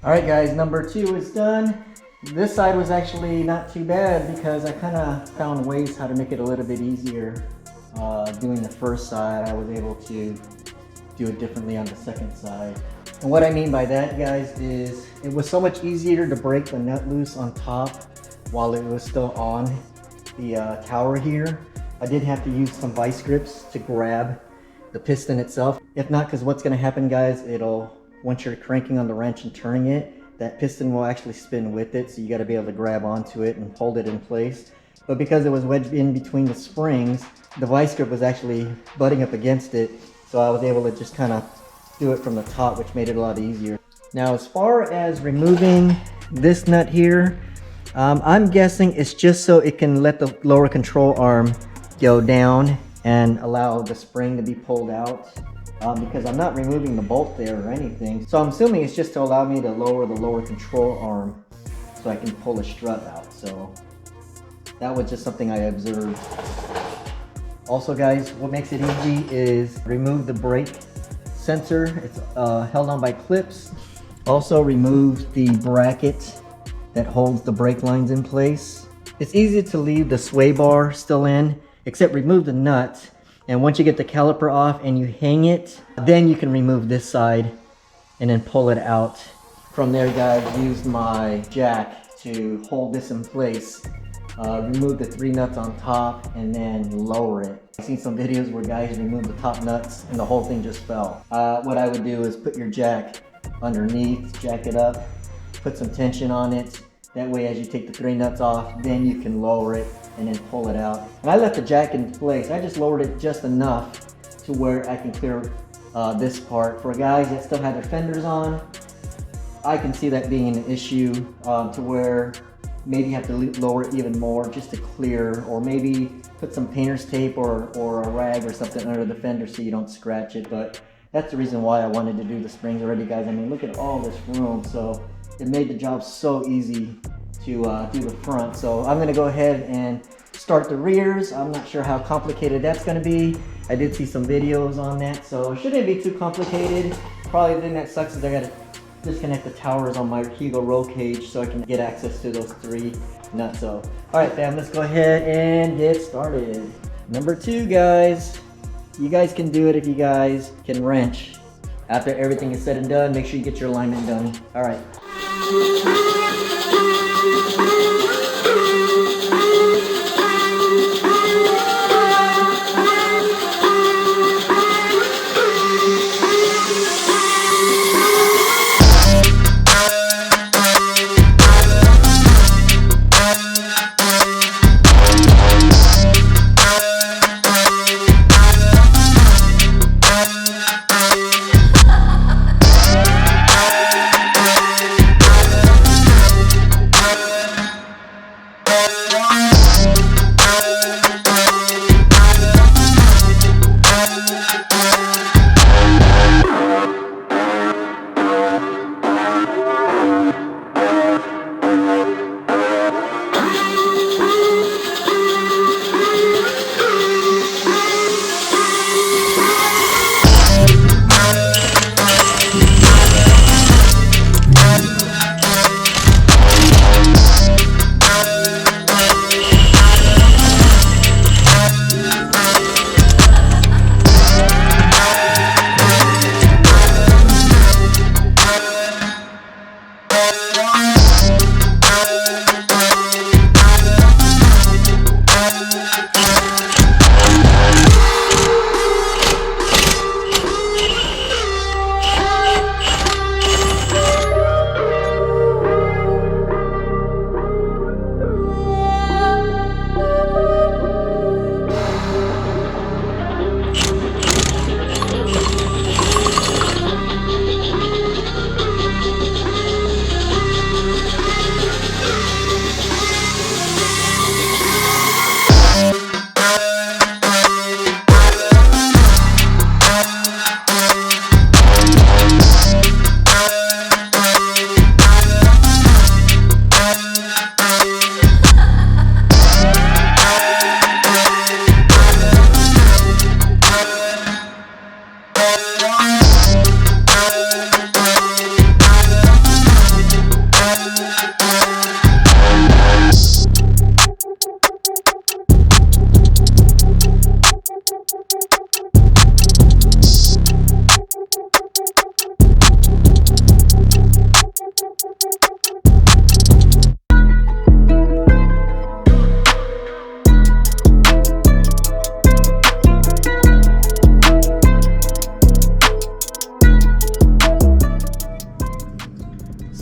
Alright guys, number 2 is done. This side was actually not too bad because I kind of found ways how to make it a little bit easier. Doing the first side, I was able to do it differently on the second side. And what I mean by that, guys, is it was so much easier to break the nut loose on top while it was still on the tower here. I did have to use some vice grips to grab the piston itself. If not, because what's going to happen, guys, once you're cranking on the wrench and turning it, that piston will actually spin with it, so you got to be able to grab onto it and hold it in place. But because it was wedged in between the springs, the vice grip was actually butting up against it, so I was able to just kind of do it from the top, which made it a lot easier. Now, as far as removing this nut here, I'm guessing it's just so it can let the lower control arm go down and allow the spring to be pulled out. Because I'm not removing the bolt there or anything. So I'm assuming it's just to allow me to lower the lower control arm so I can pull the strut out. So that was just something I observed. Also guys, what makes it easy is remove the brake sensor. It's held on by clips. Also remove the bracket that holds the brake lines in place. It's easy to leave the sway bar still in, except remove the nut. And once you get the caliper off and you hang it, then you can remove this side and then pull it out. From there, guys, used my jack to hold this in place. Remove the 3 nuts on top and then lower it. I've seen some videos where guys remove the top nuts and the whole thing just fell. What I would do is put your jack underneath, jack it up, put some tension on it. That way, as you take the 3 nuts off, then you can lower it and then pull it out. And I left the jack in place. I just lowered it just enough to where I can clear this part. For guys that still have their fenders on, I can see that being an issue to where maybe you have to lower it even more just to clear, or maybe put some painter's tape or a rag or something under the fender so you don't scratch it. But that's the reason why I wanted to do the springs already, guys. I mean, look at all this room. So it made the job so easy to do the front. So I'm gonna go ahead and start the rears. I'm not sure how complicated that's gonna be. I did see some videos on that, so it shouldn't be too complicated. Probably the thing that sucks is I gotta disconnect the towers on my Hugo roll cage so I can get access to those 3 nuts. So, all right, fam, let's go ahead and get started. Number 2, guys. You guys can do it if you guys can wrench. After everything is said and done, make sure you get your alignment done. All right.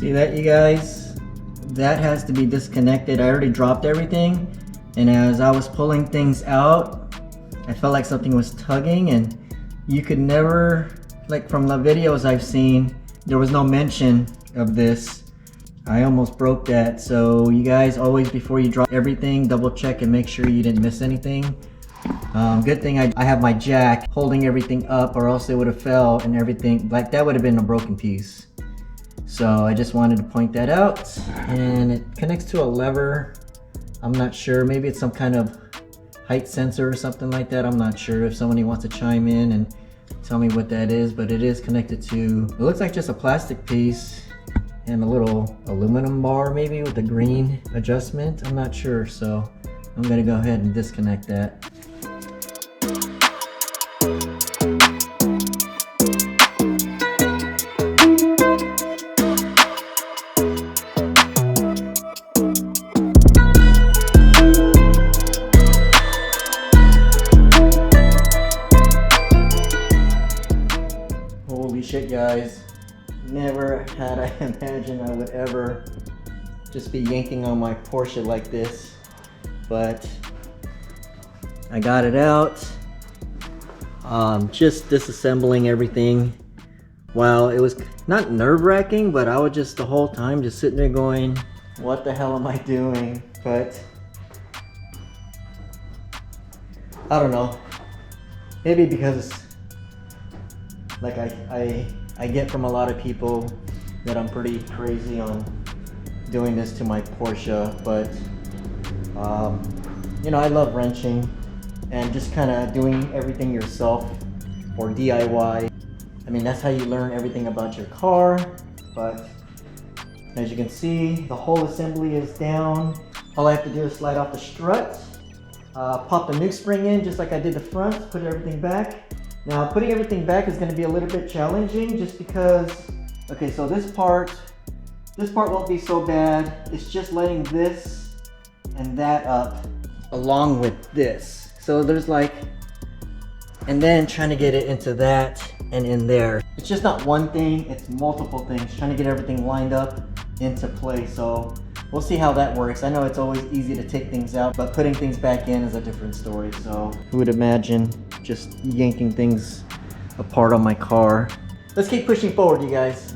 See that, you guys? That has to be disconnected. I already dropped everything, and as I was pulling things out, I felt like something was tugging, and you could never, like from the videos I've seen, there was no mention of this. I almost broke that. So you guys, always before you drop everything, double check and make sure you didn't miss anything. Good thing I have my jack holding everything up, or else it would have fell and everything, like that would have been a broken piece. So I just wanted to point that out. And it connects to a lever. I'm not sure, maybe it's some kind of height sensor or something like that. I'm not sure. If somebody wants to chime in and tell me what that is, but it is connected to, it looks like just a plastic piece and a little aluminum bar maybe with a green adjustment. I'm not sure, so I'm gonna go ahead and disconnect that. Holy shit, guys. Never had I imagined I would ever just be yanking on my Porsche like this, but I got it out. Just disassembling everything. Wow, it was not nerve-wracking, but I was just the whole time just sitting there going, what the hell am I doing? But I don't know, maybe because like I get from a lot of people that I'm pretty crazy on doing this to my Porsche, but you know, I love wrenching and just kind of doing everything yourself or DIY. I mean, that's how you learn everything about your car. But as you can see, the whole assembly is down. All I have to do is slide off the strut, pop the new spring in just like I did the front, put everything back. Now putting everything back is going to be a little bit challenging just because, okay, so this part won't be so bad. It's just letting this and that up along with this. So there's like, and then trying to get it into that and in there. It's just not one thing, it's multiple things, trying to get everything lined up into place. So we'll see how that works. I know it's always easy to take things out, but putting things back in is a different story. So who would imagine just yanking things apart on my car? Let's keep pushing forward, you guys.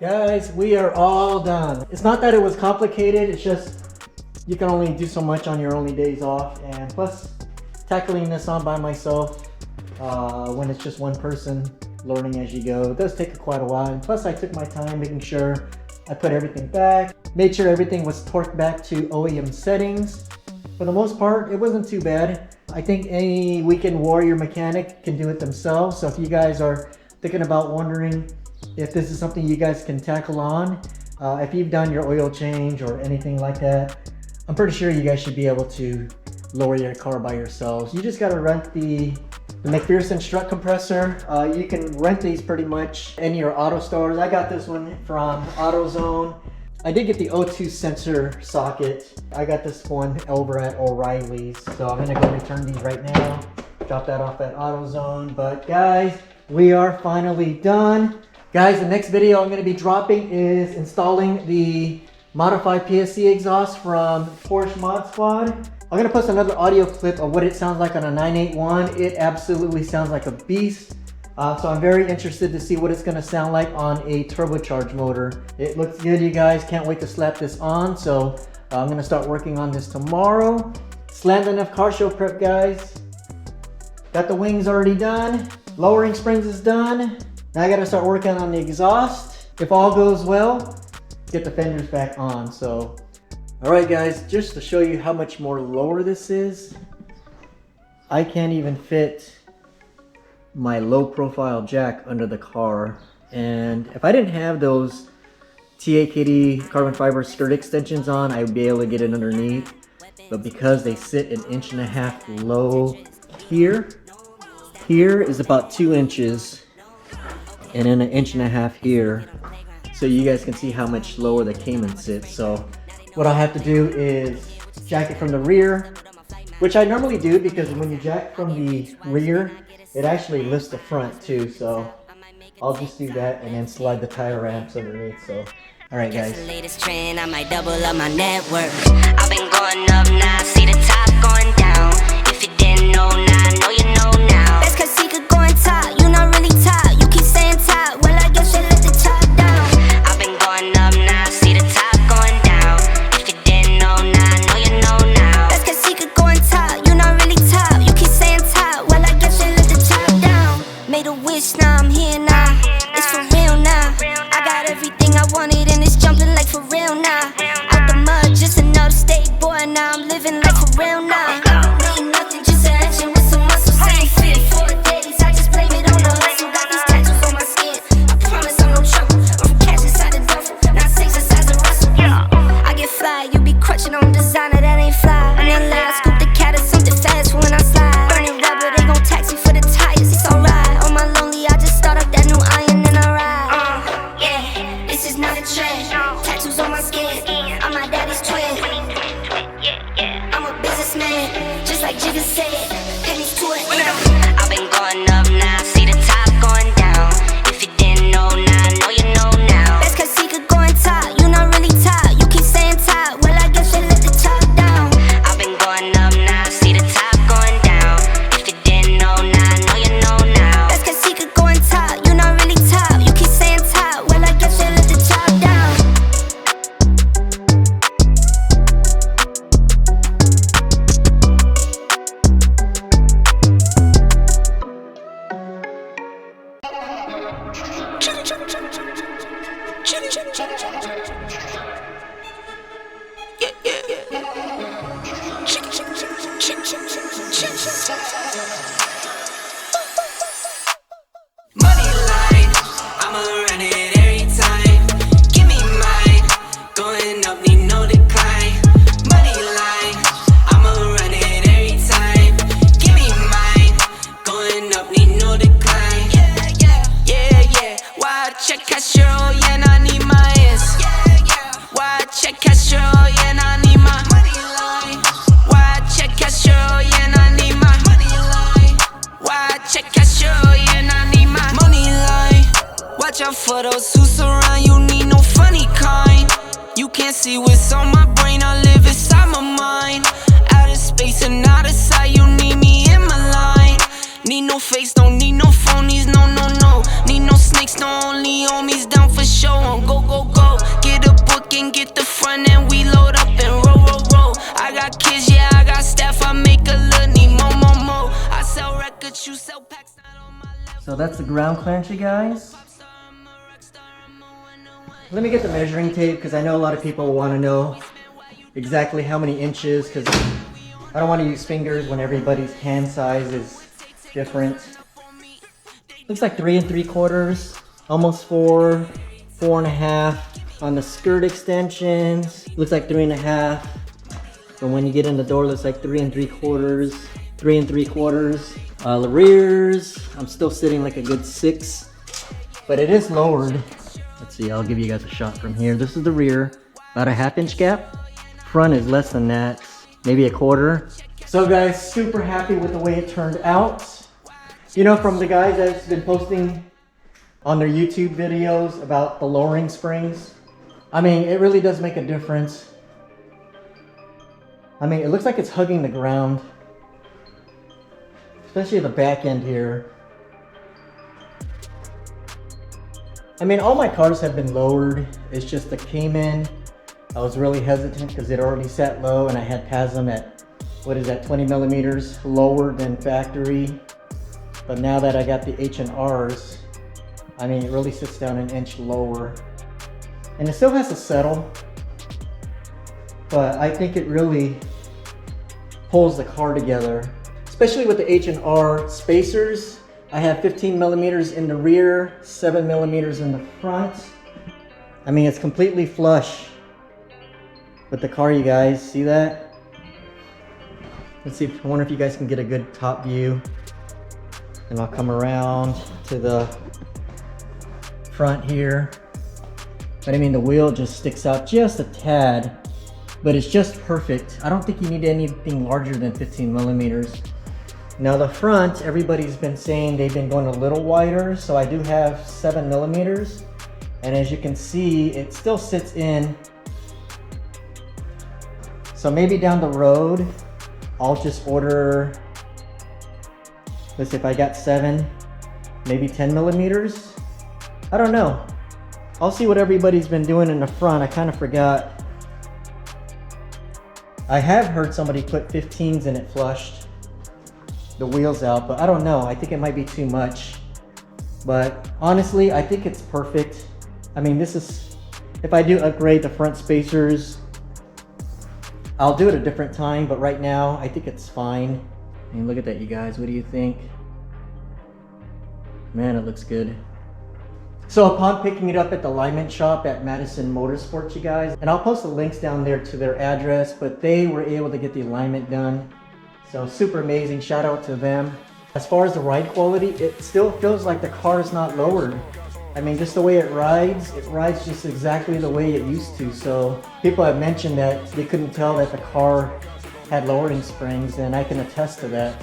Guys, we are all done. It's not that it was complicated, it's just you can only do so much on your only days off, and plus tackling this on by myself when it's just one person learning as you go, it does take quite a while. And plus I took my time making sure I put everything back, made sure everything was torqued back to OEM settings. For the most part, it wasn't too bad. I think any weekend warrior mechanic can do it themselves. So if you guys are thinking about wondering if this is something you guys can tackle on, if you've done your oil change or anything like that, I'm pretty sure you guys should be able to lower your car by yourselves. You just gotta rent the MacPherson Strut compressor. You can rent these pretty much in your auto stores. I got this one from AutoZone. I did get the O2 sensor socket. I got this one over at O'Reilly's. So I'm gonna go return these right now. Drop that off at AutoZone. But guys, we are finally done. Guys, the next video I'm gonna be dropping is installing the modified PSC exhaust from Porsche Mod Squad. I'm gonna post another audio clip of what it sounds like on a 981. It absolutely sounds like a beast. So I'm very interested to see what it's gonna sound like on a turbocharged motor. It looks good, you guys. Can't wait to slap this on. So I'm gonna start working on this tomorrow. Slammedenuff car show prep, guys. Got the wings already done. Lowering springs is done. Now I gotta start working on the exhaust. If all goes well, get the fenders back on. So, all right guys, just to show you how much more lower this is, I can't even fit my low profile jack under the car. And if I didn't have those TAKD carbon fiber skirt extensions on, I would be able to get it underneath. But because they sit 1.5 inches low here is about 2 inches, and then 1.5 inches here. So you guys can see how much lower the Cayman sits. So what I have to do is jack it from the rear, which I normally do because when you jack from the rear, it actually lifts the front too. So I'll just do that and then slide the tire ramps underneath. So, all right guys. The latest trend, I might double up my network. I've been going up now, see the top going down. If you didn't know now, I know you know now. That's cause Seekrs going top, you not really top. You keep saying top, well I guess you let the top down. I've been going up now, see the top going down. If you didn't know now, I know you know now. That's cause Seekrs going top, you not really top. You keep saying top, well I guess you let the top down. Made a wish, now I'm here now. It's for real now. I got everything I wanted and it's jumping like for real now. Out the mud, just an upstate boy, now I'm living like for real now. Ain't nothing, just an action with some muscle. Same fit 4 days, I just blame it on the hustle. Got these tattoos on my skin, I promise I'm no trouble. I'm from cash inside the duffel, not six inside the Russell. I get fly, you be crutching on designer that ain't fly. And then lie, scoop the cat or something fast when I slide. Burning rubber, they gon' tax me for the tires, it's alright. On my lonely, I just start up that new iron and I ride. Yeah, this is not a trend. Tattoos on my skin, I'm my daddy's twin. I'm a businessman, just like Jigga said. Pennies to an end. I've been going up now, see the top going down. If you didn't know now, I know you know now. That's cause Seekrs going top, you not really top. You keep saying top, well I guess you let the top down. I've been going up now, see the top going down. If you didn't know now, I know you know now. That's cause Seekrs going top, you not really top. You keep saying top, well I guess you let the top down. Money line, I'ma run it every time. Give me mine, going up, need no decline. Money line, I'ma run it every time. Give me mine, going up, need no decline. Yeah. Why check Castro, yeah, I need my ass. Why check Castro, yeah, I need my money line. Why check Castro, yeah, I need my money line. Why check Castro, yeah, I need my money line. Watch out for those who surround you, need no funny kind. You can't see what's on my brain, I live inside my mind. Out of space and out of sight, you need me in my line. Need no face, don't need no phonies, no. Need no snakes, no only homies down for show on go that's the ground clearance, you guys. Let me get the measuring tape because I know a lot of people want to know exactly how many inches, because I don't want to use fingers when everybody's hand size is different. Looks like 3 3/4, almost 4, 4.5. On the skirt extensions, looks like 3.5. But when you get in the door, looks like 3 3/4, 3 3/4. The rears, I'm still sitting like a good 6, but it is lowered. Let's see, I'll give you guys a shot from here. This is the rear, about a 1/2 inch gap. Front is less than that, maybe 1/4. So guys, super happy with the way it turned out. You know, from the guys that's been posting on their YouTube videos about the lowering springs, I mean, it really does make a difference. I mean, it looks like it's hugging the ground, especially at the back end here. I mean, all my cars have been lowered. It's just the Cayman, I was really hesitant because it already sat low and I had PASM at, what is that, 20 millimeters lower than factory. But now that I got the H&Rs, I mean, it really sits down an inch lower. And it still has to settle, but I think it really pulls the car together, especially with the H&R spacers. I have 15 millimeters in the rear, 7 millimeters in the front. I mean, it's completely flush with the car, you guys. See that? Let's see, I wonder if you guys can get a good top view. And I'll come around to the front here. But I mean, the wheel just sticks out just a tad, but it's just perfect. I don't think you need anything larger than 15 millimeters. Now the front, everybody's been saying they've been going a little wider, so I do have 7 millimeters. And as you can see, it still sits in. So maybe down the road, I'll just order, let's see, if I got 7, maybe 10 millimeters. I don't know. I'll see what everybody's been doing in the front. I kind of forgot. I have heard somebody put 15s in it flushed, the wheels out, but I don't know. I think it might be too much. But honestly, I think it's perfect. I mean, this is, if I do upgrade the front spacers, I'll do it a different time, but right now, I think it's fine. I mean, look at that, you guys. What do you think? Man, it looks good. So upon picking it up at the alignment shop at Madison Motorsports, you guys, and I'll post the links down there to their address, but they were able to get the alignment done. So super amazing, shout out to them. As far as the ride quality, it still feels like the car is not lowered. I mean, just the way it rides just exactly the way it used to. So people have mentioned that they couldn't tell that the car had lowering springs, and I can attest to that.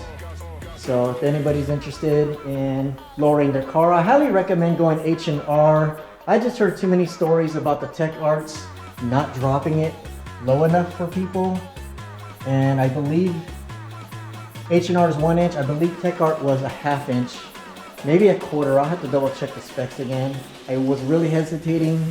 So if anybody's interested in lowering their car, I highly recommend going H&R. I just heard too many stories about the Tech Arts not dropping it low enough for people. And I believe H&R is 1 inch. I believe Tech Art was a 1/2 inch, maybe 1/4. I'll have to double check the specs again. I was really hesitating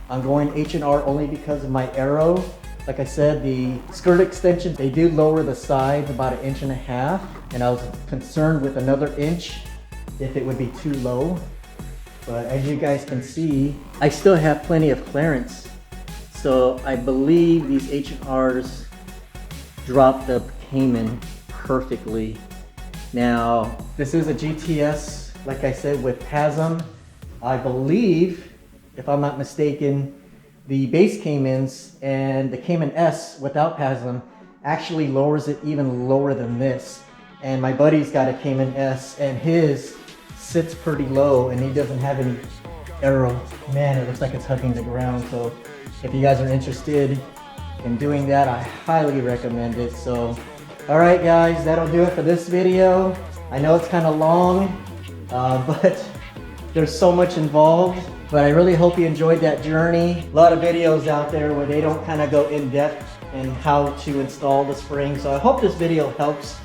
on going H&R only because of my arrow. Like I said, the skirt extension, they do lower the sides about 1.5 inches, and I was concerned with another inch if it would be too low. But as you guys can see, I still have plenty of clearance. So I believe these H&Rs drop the Cayman perfectly. Now, this is a GTS, like I said, with PASM. I believe, if I'm not mistaken, the base Caymans and the Cayman S without PASM actually lowers it even lower than this. And my buddy's got a Cayman S and his sits pretty low and he doesn't have any arrow. Man, it looks like it's hugging the ground. So if you guys are interested in doing that, I highly recommend it. So, all right guys, that'll do it for this video. I know it's kind of long, but there's so much involved. But I really hope you enjoyed that journey. A lot of videos out there where they don't kind of go in depth in how to install the spring. So I hope this video helps.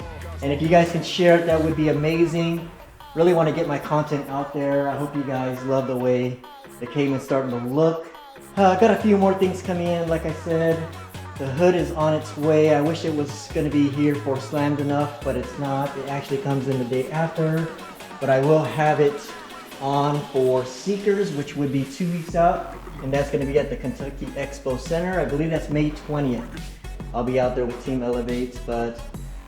And if you guys can share it, that would be amazing. Really want to get my content out there. I hope you guys love the way the Cayman's starting to look. Got a few more things coming in, like I said. The hood is on its way. I wish it was going to be here for Slammedenuff, but it's not. It actually comes in the day after. but I will have it on for Seekrs, which would be 2 weeks out, and that's going to be at the Kentucky Expo Center. I believe that's May 20th. I'll be out there with Team Elevate. But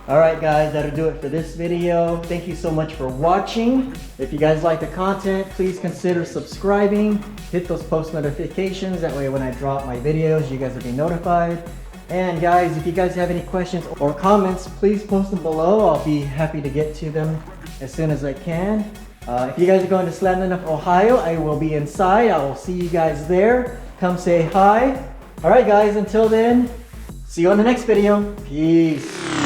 alright guys, that'll do it for this video. Thank you so much for watching. If you guys like the content, please consider subscribing. Hit those post notifications, that way when I drop my videos, you guys will be notified. And guys, if you guys have any questions or comments, please post them below. I'll be happy to get to them as soon as I can. If you guys are going to Slammedenuff, Ohio, I will be inside. I will see you guys there. Come say hi. Alright guys, until then, see you on the next video. Peace.